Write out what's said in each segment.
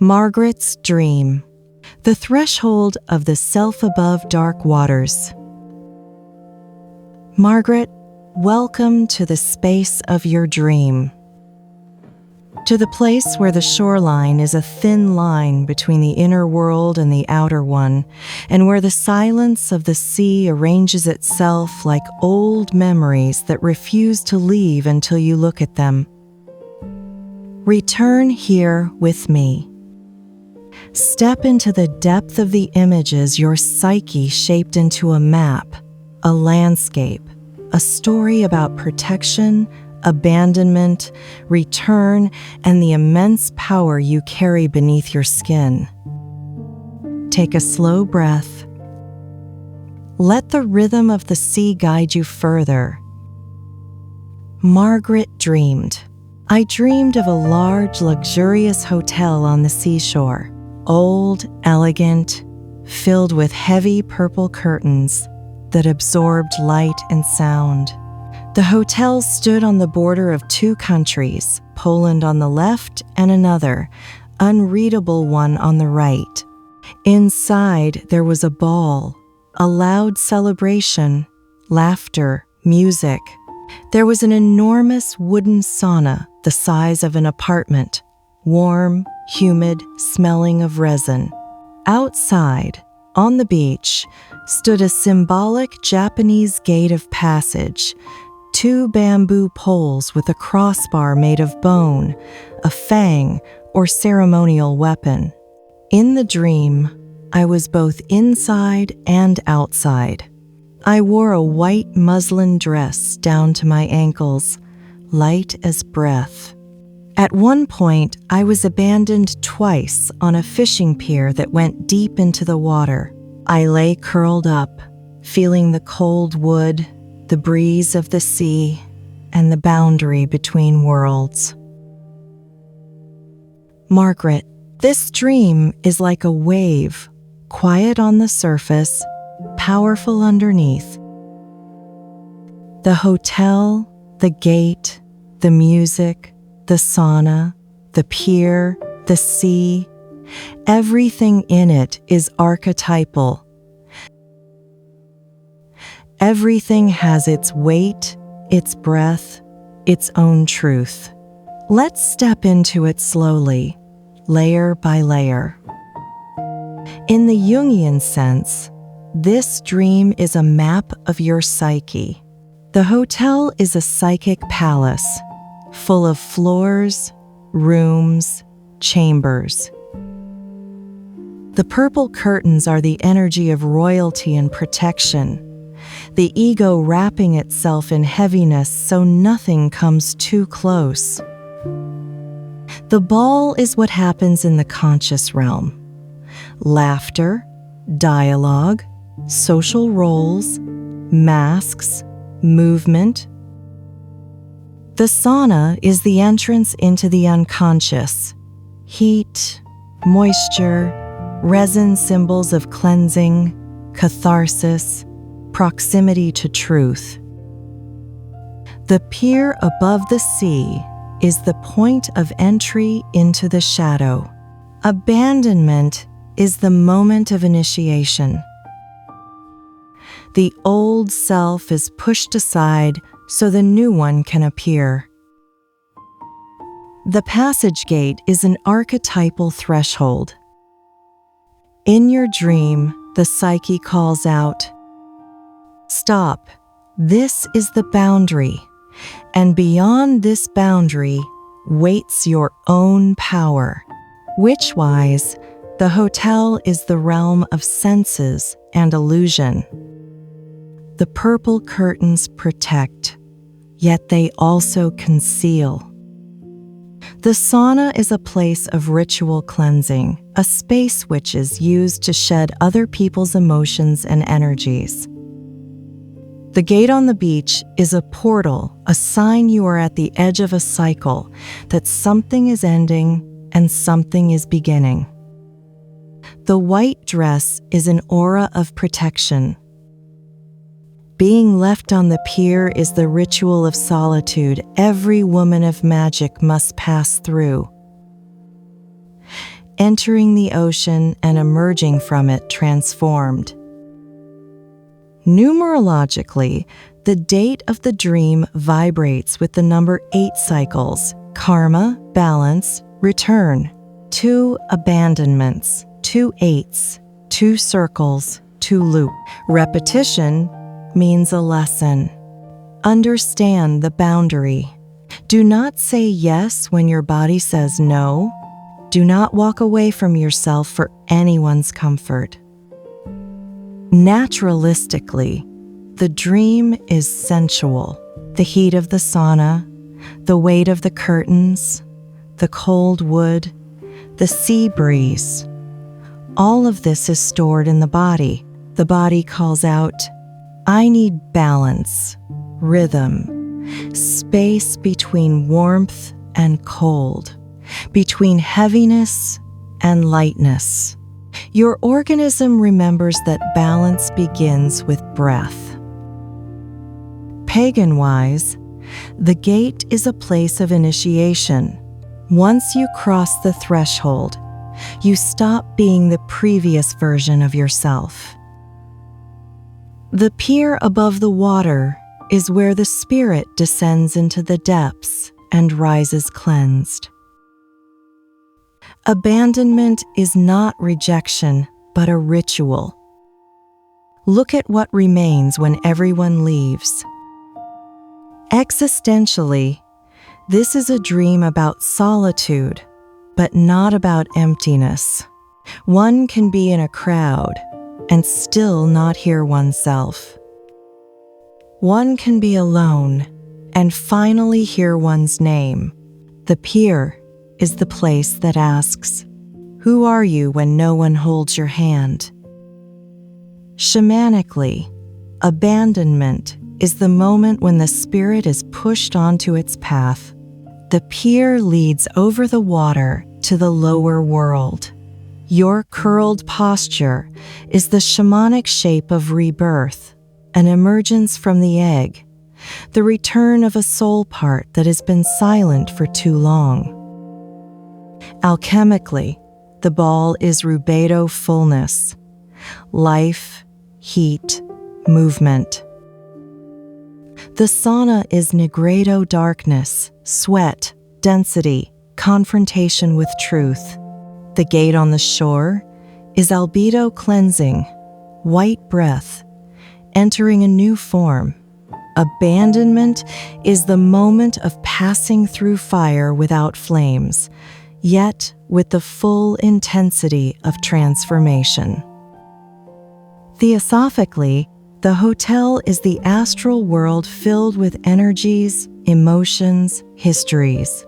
Margaret's Dream. The threshold of the self above dark waters. Margaret, welcome to the space of your dream. To the place where the shoreline is a thin line between the inner world and the outer one, and where the silence of the sea arranges itself like old memories that refuse to leave until you look at them. Return here with me. Step into the depth of the images your psyche shaped into a map, a landscape, a story about protection, abandonment, return, and the immense power you carry beneath your skin. Take a slow breath. Let the rhythm of the sea guide you further. Margaret dreamed. I dreamed of a large, luxurious hotel on the seashore. Old, elegant, filled with heavy purple curtains that absorbed light and sound. The hotel stood on the border of two countries, Poland on the left and another, unreadable one on the right. Inside, there was a ball, a loud celebration, laughter, music. There was an enormous wooden sauna the size of an apartment, warm, humid, smelling of resin. Outside, on the beach, stood a symbolic Japanese gate of passage, two bamboo poles with a crossbar made of bone, a fang, or ceremonial weapon. In the dream, I was both inside and outside. I wore a white muslin dress down to my ankles, light as breath. At one point, I was abandoned twice on a fishing pier that went deep into the water. I lay curled up, feeling the cold wood, the breeze of the sea, and the boundary between worlds. Margaret, this dream is like a wave, quiet on the surface, powerful underneath. The hotel, the gate, the music, the sauna, the pier, the sea, everything in it is archetypal. Everything has its weight, its breath, its own truth. Let's step into it slowly, layer by layer. In the Jungian sense, this dream is a map of your psyche. The hotel is a psychic palace, full of floors, rooms, chambers. The purple curtains are the energy of royalty and protection, the ego wrapping itself in heaviness so nothing comes too close. The ball is what happens in the conscious realm. Laughter, dialogue, social roles, masks, movement. The sauna is the entrance into the unconscious. Heat, moisture, resin symbols of cleansing, catharsis, proximity to truth. The pier above the sea is the point of entry into the shadow. Abandonment is the moment of initiation. The old self is pushed aside so the new one can appear. The passage gate is an archetypal threshold. In your dream, the psyche calls out, "Stop, this is the boundary, and beyond this boundary waits your own power." Witchwise, the hotel is the realm of senses and illusion. The purple curtains protect, yet they also conceal. The sauna is a place of ritual cleansing, a space witches use to shed other people's emotions and energies. The gate on the beach is a portal, a sign you are at the edge of a cycle, that something is ending and something is beginning. The white dress is an aura of protection. Being left on the pier is the ritual of solitude every woman of magic must pass through. entering the ocean and emerging from it transformed. Numerologically, the date of the dream vibrates with the number 8 cycles: karma, balance, return. 2 abandonments, 2 eights, 2 circles, 2 loop. Repetition means a lesson. Understand the boundary. Do not say yes when your body says no. Do not walk away from yourself for anyone's comfort. Naturalistically, the dream is sensual. The heat of the sauna, the weight of the curtains, the cold wood, the sea breeze. All of this is stored in the body. The body calls out, I need balance, rhythm, space between warmth and cold, between heaviness and lightness. Your organism remembers that balance begins with breath. Pagan-wise, the gate is a place of initiation. Once you cross the threshold, you stop being the previous version of yourself. The pier above the water is where the spirit descends into the depths and rises cleansed. Abandonment is not rejection, but a ritual. Look at what remains when everyone leaves. Existentially, this is a dream about solitude, but not about emptiness. One can be in a crowd and still not hear oneself. One can be alone and finally hear one's name. The pier is the place that asks, who are you when no one holds your hand? Shamanically, abandonment is the moment when the spirit is pushed onto its path. The pier leads over the water to the lower world. Your curled posture is the shamanic shape of rebirth, an emergence from the egg, the return of a soul part that has been silent for too long. Alchemically, the ball is rubedo fullness, life, heat, movement. The sauna is nigredo darkness, sweat, density, confrontation with truth. The gate on the shore is albedo cleansing, white breath, entering a new form. Abandonment is the moment of passing through fire without flames, yet with the full intensity of transformation. Theosophically, the hotel is the astral world filled with energies, emotions, histories.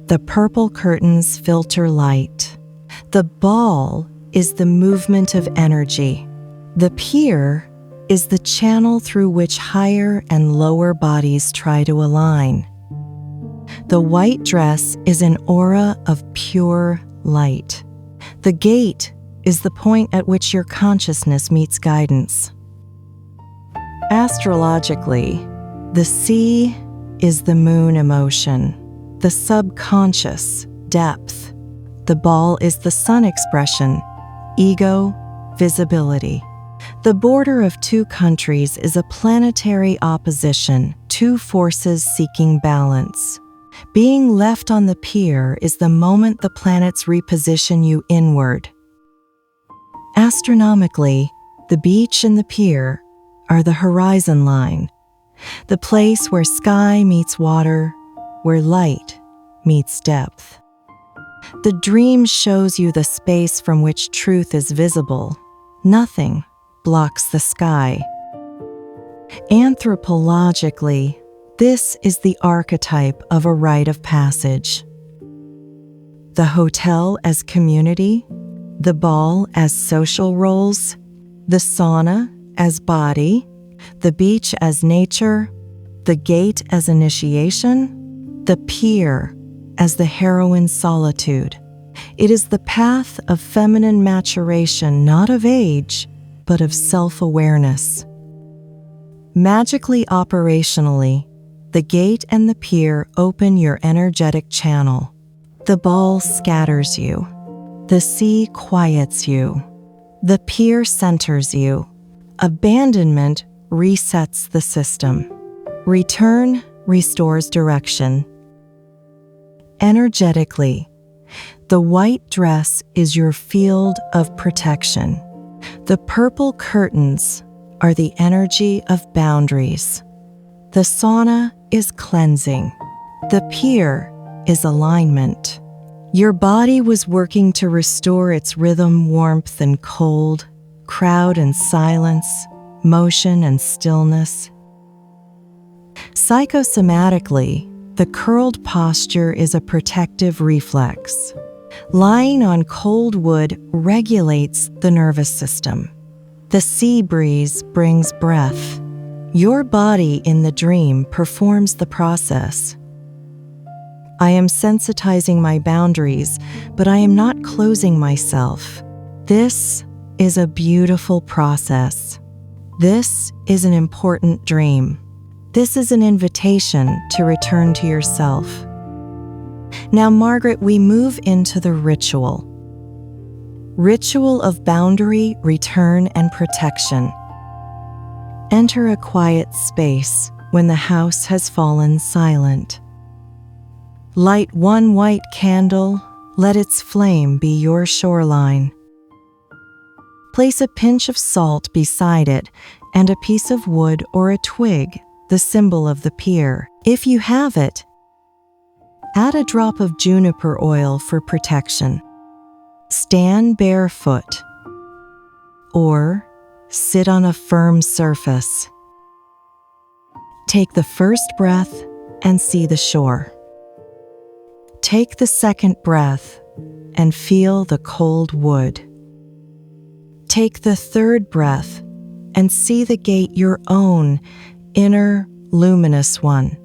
The purple curtains filter light. The ball is the movement of energy. The pier is the channel through which higher and lower bodies try to align. The white dress is an aura of pure light. The gate is the point at which your consciousness meets guidance. Astrologically, the sea is the moon emotion, the subconscious depth. The ball is the sun expression, ego, visibility. The border of two countries is a planetary opposition, two forces seeking balance. Being left on the pier is the moment the planets reposition you inward. Astronomically, the beach and the pier are the horizon line, the place where sky meets water, where light meets depth. The dream shows you the space from which truth is visible. Nothing blocks the sky. Anthropologically, this is the archetype of a rite of passage. The hotel as community, the ball as social roles, the sauna as body, the beach as nature, the gate as initiation, the pier as the heroine's solitude. It is the path of feminine maturation, not of age, but of self-awareness. Magically operationally, the gate and the pier open your energetic channel. The ball scatters you. The sea quiets you. The pier centers you. Abandonment resets the system. Return restores direction. Energetically, the white dress is your field of protection. The purple curtains are the energy of boundaries. The sauna is cleansing. The pier is alignment. Your body was working to restore its rhythm, warmth and cold, crowd and silence, motion and stillness. Psychosomatically, the curled posture is a protective reflex. Lying on cold wood regulates the nervous system. The sea breeze brings breath. Your body in the dream performs the process. I am sensitizing my boundaries, but I am not closing myself. This is a beautiful process. This is an important dream. This is an invitation to return to yourself. Now, Margaret, we move into the ritual. Ritual of boundary, return, and protection. Enter a quiet space when the house has fallen silent. Light one white candle, let its flame be your shoreline. Place a pinch of salt beside it and a piece of wood or a twig, the symbol of the pier. If you have it, add a drop of juniper oil for protection. Stand barefoot or sit on a firm surface. Take the first breath and see the shore. Take the second breath and feel the cold wood. Take the third breath and see the gate, your own inner luminous one.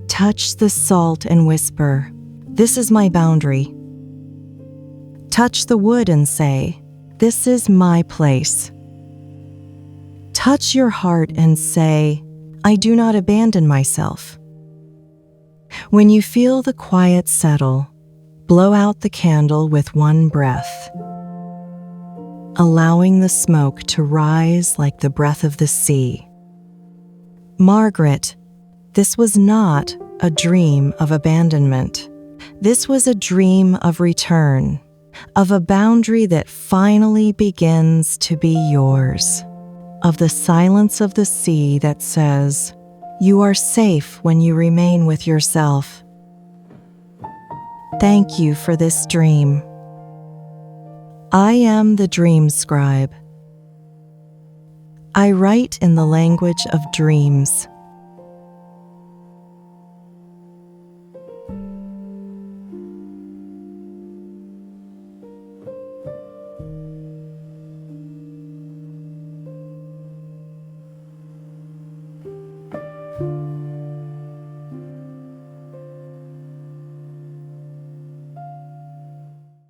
Touch the salt and whisper, "This is my boundary." Touch the wood and say, "This is my place." Touch your heart and say, "I do not abandon myself." When you feel the quiet settle, blow out the candle with one breath, allowing the smoke to rise like the breath of the sea. Margaret, this was not a dream of abandonment. This was a dream of return, of a boundary that finally begins to be yours, of the silence of the sea that says, "You are safe when you remain with yourself." Thank you for this dream. I am the DreamScribe. I write in the language of dreams.